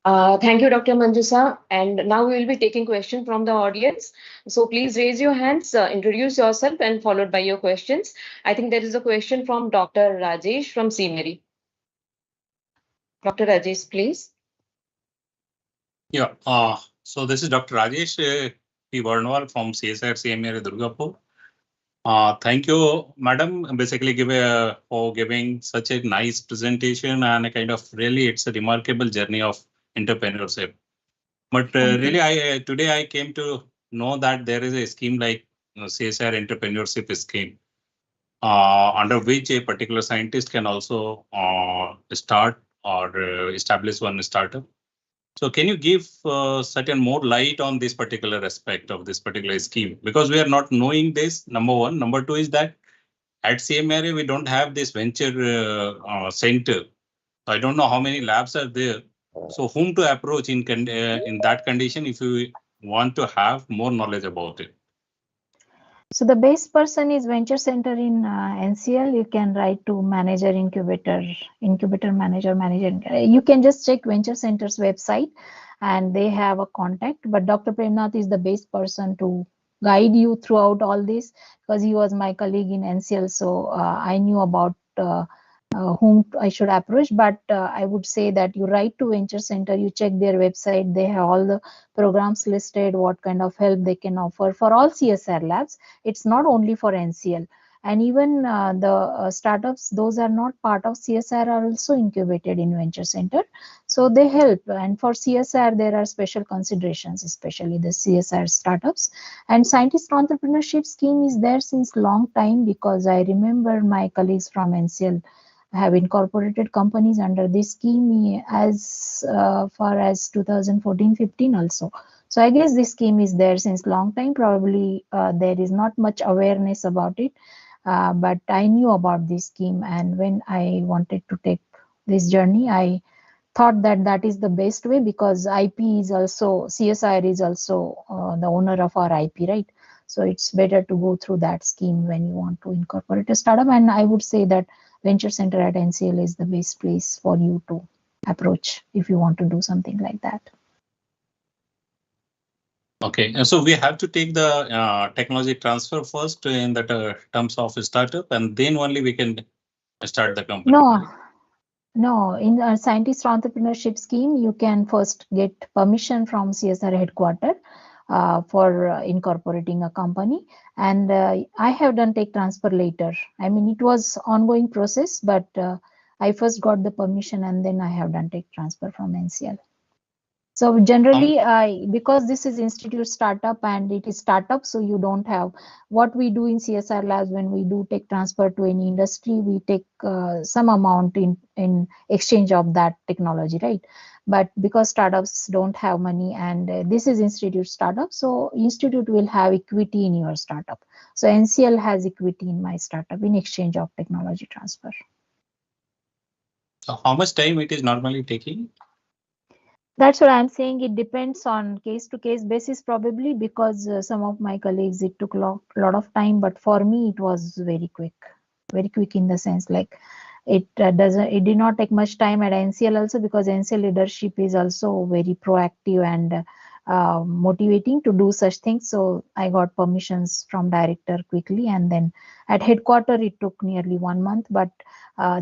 Thank you, Dr. Manjusa. And now we will be taking questions from the audience. So please raise your hands, introduce yourself, and followed by your questions. I think there is a question from Dr. Rajesh from CMERI. Dr. Rajesh, please. Yeah, so this is Dr. Rajesh P. Varnwal from CSR CMERI Durgapur. Thank you, madam, basically for giving such a nice presentation, and a kind of really it's a remarkable journey of entrepreneurship. But really, today I came to know that there is a scheme like CSR entrepreneurship scheme, under which a particular scientist can also start or establish one startup. So can you give certain more light on this particular aspect of this particular scheme? Because we are not knowing this, number one. Number two is that at CMRA, we don't have this venture center. I don't know how many labs are there. So whom to approach in that condition if you want to have more knowledge about it? So the best person is venture center in NCL. You can write to manager, incubator manager. You can just check venture center's website and they have a contact. But Dr. Premnath is the best person to guide you throughout all this, because he was my colleague in NCL. So I knew about whom I should approach. But I would say that you write to venture center, you check their website. They have all the programs listed, what kind of help they can offer for all CSR labs. It's not only for NCL. And even the startups, those are not part of CSR, are also incubated in Venture Center. So they help. And for CSR, there are special considerations, especially the CSR startups. And Scientist Entrepreneurship Scheme is there since long time, because I remember my colleagues from NCL have incorporated companies under this scheme as far as 2014-15 also. So I guess this scheme is there since long time. Probably there is not much awareness about it, but I knew about this scheme, and when I wanted to take this journey, I thought that that is the best way, because IP is also, CSIR is also the owner of our IP, right? So it's better to go through that scheme when you want to incorporate a startup. And I would say that Venture Center at NCL is the best place for you to approach if you want to do something like that. Okay, and so we have to take the technology transfer first in the terms of a startup, and then only we can start the company. No, in a Scientist Entrepreneurship Scheme, you can first get permission from CSR headquarters for incorporating a company. And I have done tech transfer later. I mean, it was ongoing process, but I first got the permission and then I have done tech transfer from NCL. So generally, because this is institute startup and it is startup, so you don't have what we do in CSR labs. When we do tech transfer to any industry, we take some amount in exchange of that technology, right? But because startups don't have money, and this is institute startup, so institute will have equity in your startup. So NCL has equity in my startup in exchange of technology transfer. So how much time it is normally taking? That's what I'm saying. It depends on case-to-case basis, probably, because some of my colleagues, it took a lot of time, but for me, it was very quick in the sense like it did not take much time at NCL also, because NCL leadership is also very proactive and motivating to do such things. So I got permissions from director quickly, and then at headquarters, it took nearly 1 month, but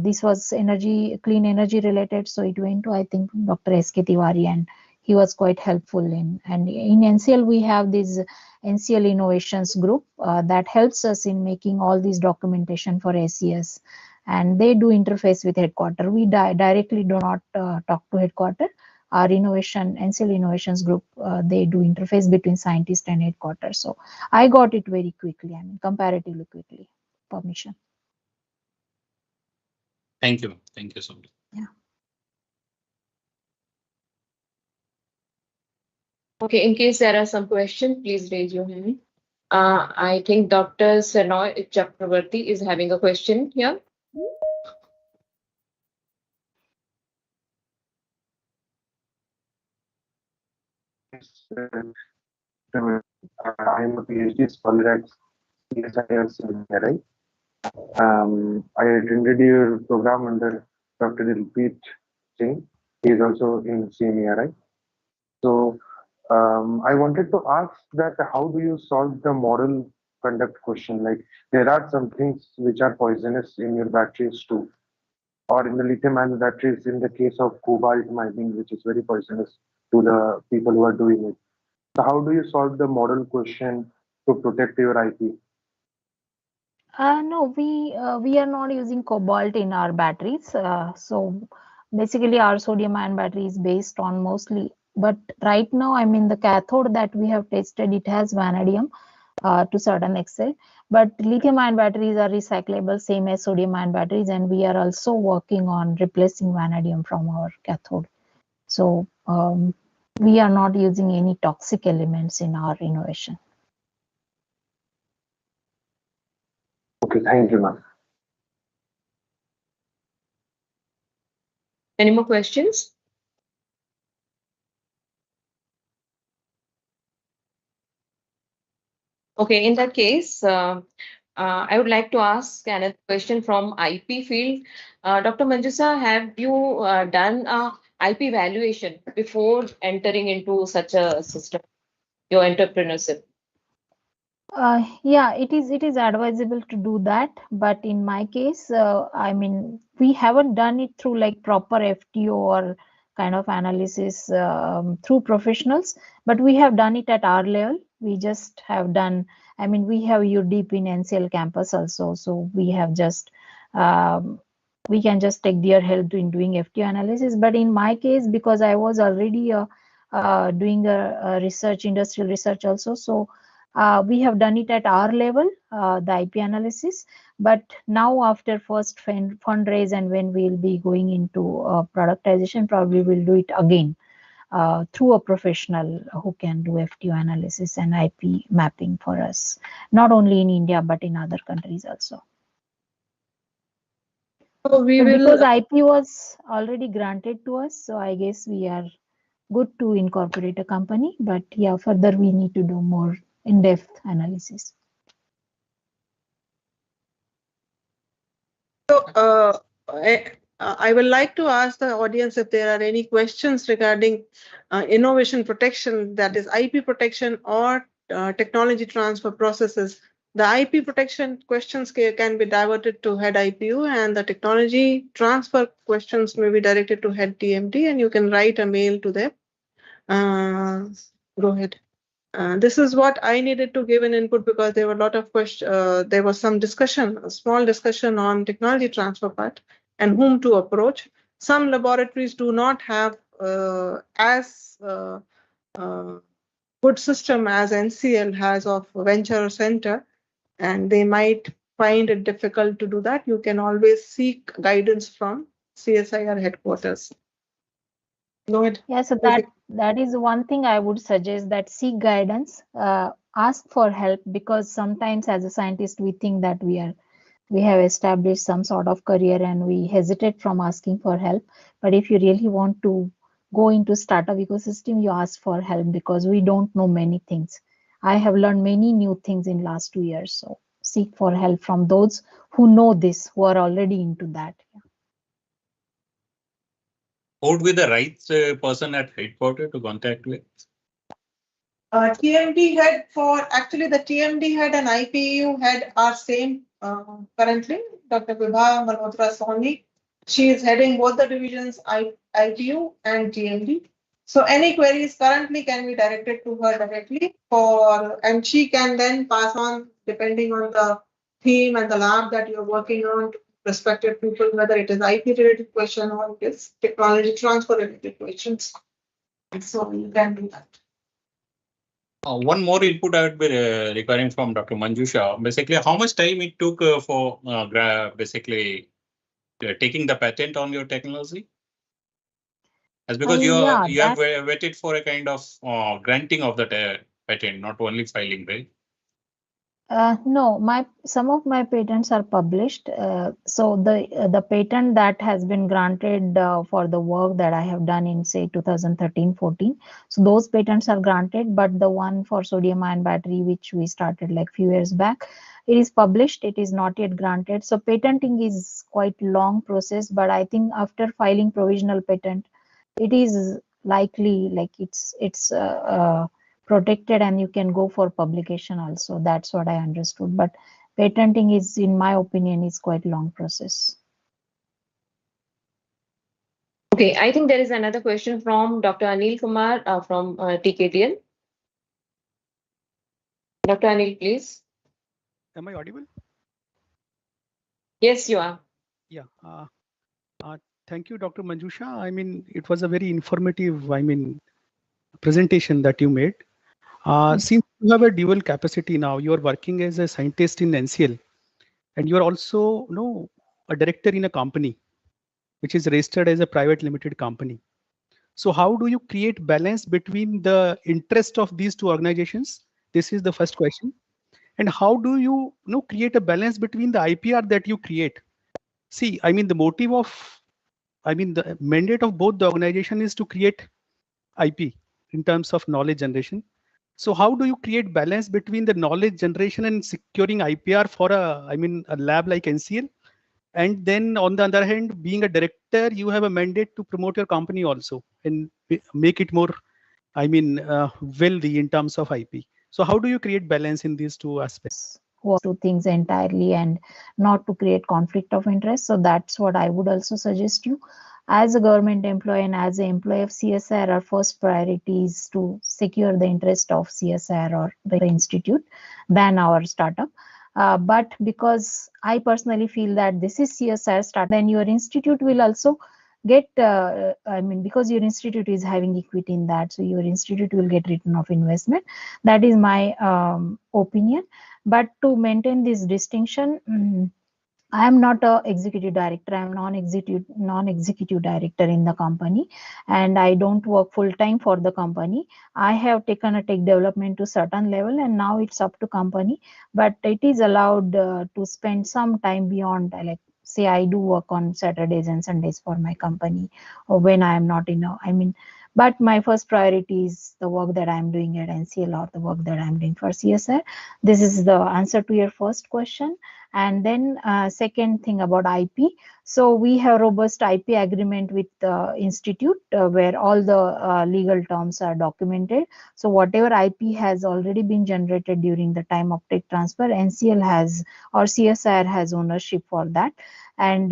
this was clean energy related, so it went to, I think, Dr. S.K. Tiwari, and he was quite helpful and in NCL we have this NCL Innovations group that helps us in making all this documentation for SES, and they do interface with headquarters. We directly do not talk to headquarters. Our NCL Innovations group, they do interface between scientists and headquarters. So I got it very quickly, I mean, comparatively quickly, permission. Thank you. Thank you so much. Yeah. Okay, in case there are some questions, please raise your hand. I think Dr. Sanoy Chakravarti is having a question here. I'm a PhD scholar at CSIR, right? I attended your program under Dr. DEEPTECH. He is also in the same year, right? So I wanted to ask that how do you solve the moral conduct question? Like there are some things which are poisonous in your batteries too, or in the lithium-ion batteries in the case of cobalt mining, which is very poisonous to the people who are doing it. So how do you solve the moral question to protect your IP? No, we are not using cobalt in our batteries. So basically, our sodium-ion battery is based on mostly. But right now, I mean, the cathode that we have tested, it has vanadium to certain extent. But lithium-ion batteries are recyclable, same as sodium-ion batteries, and we are also working on replacing vanadium from our cathode. So we are not using any toxic elements in our innovation. Okay, thank you, ma'am. Any more questions? Okay, in that case, I would like to ask another question from IP field. Dr. Manjusa, have you done a IP valuation before entering into such a system, your entrepreneurship? Yeah, it is advisable to do that, but in my case, I mean, we haven't done it through like proper FTO or kind of analysis through professionals, but we have done it at our level. We just have done I mean, we have UDeep in NCL campus also, so we have just we can just take their help in doing FTO analysis. But in my case, because I was already doing a research, industrial research also, so we have done it at our level, the IP analysis. But now after first fundraise and when we'll be going into productization, probably we'll do it again through a professional who can do FTO analysis and IP mapping for us, not only in India, but in other countries also. So we will, because IP was already granted to us, so I guess we are good to incorporate a company, but yeah, further we need to do more in-depth analysis. so I would like to ask the audience if there are any questions regarding innovation protection, that is IP protection or technology transfer processes. The IP protection questions can be diverted to head IPU, and the technology transfer questions may be directed to head TMT, and you can write a mail to them. Go ahead. This is what I needed to give an input because there were a lot of questions. There was some discussion, a small discussion on technology transfer part and whom to approach. Some laboratories do not have as good system as NCL has of venture center, and they might find it difficult to do that. You can always seek guidance from CSIR headquarters. Go ahead. Yeah, so that is one thing I would suggest, that seek guidance, ask for help, because sometimes as a scientist we think that we have established some sort of career and we hesitate from asking for help. But if you really want to go into startup ecosystem, you ask for help, because we don't know many things. I have learned many new things in last 2 years, so seek for help from those who know this, who are already into that. Who would be the right person at headquarters to contact with? TMD head actually the TMD head and IPU head are same currently. Dr. Vibha Malhotra Soni, she is heading both the divisions, IPU and TMD. So any queries currently can be directed to her directly, and she can then pass on, depending on the theme and the lab that you're working on, to respective people, whether it is IP related question or it is technology transfer related questions. So you can do that. One more input I would be requiring from Dr. Manjusha. Basically, how much time it took for basically taking the patent on your technology? As because you have waited for a kind of granting of the patent, not only filing, right? No, some of my patents are published. So the patent that has been granted for the work that I have done in, say, 2013-14, so those patents are granted. But the one for sodium-ion battery, which we started like few years back, it is published. It is not yet granted. So patenting is quite long process. But I think after filing provisional patent, it is likely like it's protected and you can go for publication also. That's what I understood. But patenting is, in my opinion, is quite long process. Okay, I think there is another question from Dr. Anil Kumar from TKTL. Dr. Anil, please. Am I audible? Yes, you are. Yeah. Thank you, Dr. Manjusha. I mean, it was a very informative, presentation that you made. Since you have a dual capacity now, you are working as a scientist in NCL, and you are also a director in a company which is registered as a private limited company. So how do you create balance between the interest of these two organizations? This is the first question. And how do you, create a balance between the IPR that you create? See, I mean, the motive of, the mandate of both the organization is to create IP in terms of knowledge generation. So how do you create balance between the knowledge generation and securing IPR for a lab like NCL? And then on the other hand, being a director, you have a mandate to promote your company also and make it more, wealthy in terms of IP. So how do you create balance in these two aspects? Two things entirely and not to create conflict of interest. So that's what I would also suggest you. as a government employee and as an employee of CSIR, our first priority is to secure the interest of CSIR or the institute than our startup. But because I personally feel that this is CSIR startup, then your institute will also get, because your institute is having equity in that, so your institute will get return of investment. That is my opinion. But to maintain this distinction, I am not a executive director. I am non-executive director in the company, and I don't work full time for the company. I have taken a tech development to certain level, and now it's up to company. But it is allowed to spend some time beyond, like say I do work on Saturdays and Sundays for my company, or when I am not but my first priority is the work that I am doing at NCL or the work that I am doing for CSR. This is the answer to your first question. And then second thing about IP. So we have robust IP agreement with the institute where all the legal terms are documented. So whatever IP has already been generated during the time of tech transfer, NCL has or CSIR has ownership for that. And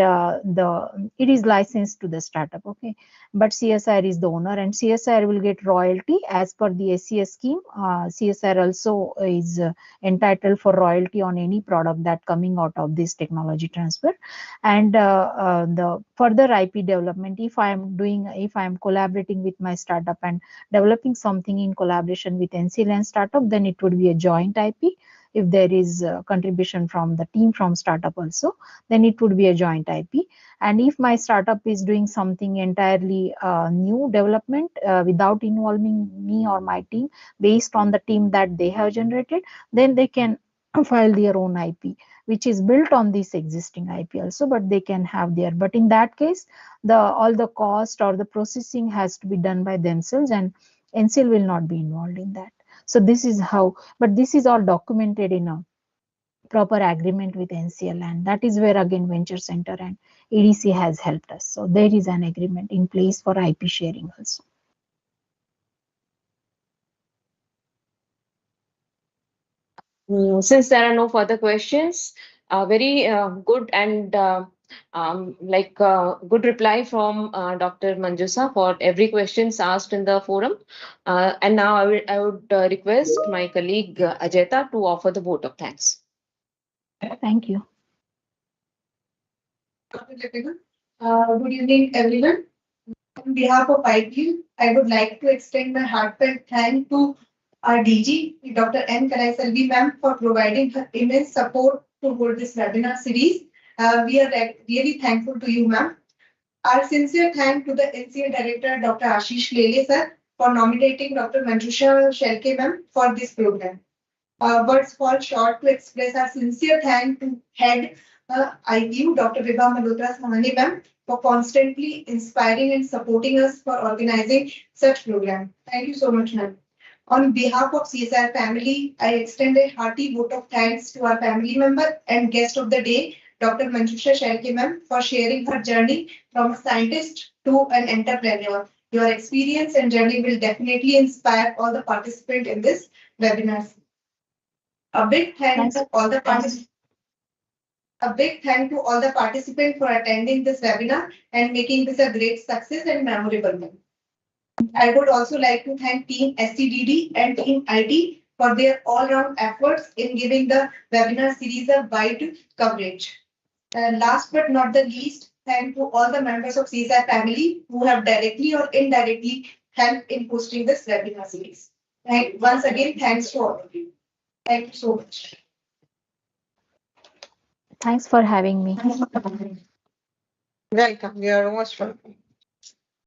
it is licensed to the startup, okay? But CSIR is the owner, and CSIR will get royalty as per the SCS scheme. CSIR also is entitled for royalty on any product that coming out of this technology transfer. And the further IP development, if I am collaborating with my startup and developing something in collaboration with NCL and startup, then it would be a joint IP. If there is a contribution from the team from startup also, then it would be a joint IP. And if my startup is doing something entirely new development without involving me or my team, based on the team that they have generated, then they can file their own IP, which is built on this existing IP also, but they can have their. But in that case, all the cost or the processing has to be done by themselves, and NCL will not be involved in that. So this is how, but this is all documented in a proper agreement with NCL, and that is where again Venture Center and EDC has helped us. So there is an agreement in place for IP sharing also. Since there are no further questions, very good and good reply from Dr. Manjusa for every questions asked in the forum. And now I would request my colleague Ajeta to offer the vote of thanks. Thank you. Good evening, everyone. On behalf of IPU, I would like to extend my heartfelt thanks to our DG, Dr. N. Kalaiselvi ma'am, for providing her immense support to hold this webinar series. We are really thankful to you, ma'am. Our sincere thanks to the NCL Director, Dr. Ashish Lele, sir, for nominating Dr. Manjusha Shelke, ma'am, for this program. Words fall short to express our sincere thanks to Head IPU, Dr. Vibha Malhotra Sahani, ma'am, for constantly inspiring and supporting us for organizing such program. Thank you so much, ma'am. On behalf of CSR family, I extend a hearty vote of thanks to our family member and guest of the day, Dr. Manjusha Shelke, ma'am, for sharing her journey from a scientist to an entrepreneur. Your experience and journey will definitely inspire all the participants in this webinar. A big thank to all the participants. A big thank to all the participants for attending this webinar and making this a great success and memorable one. I would also like to thank Team SCDD and Team IT for their all-round efforts in giving the webinar series a wide coverage. And last but not the least, thank to all the members of CSI family who have directly or indirectly helped in hosting this webinar series. Once again, thanks to all of you. Thank you so much. Thanks for having me. Welcome. You are most welcome.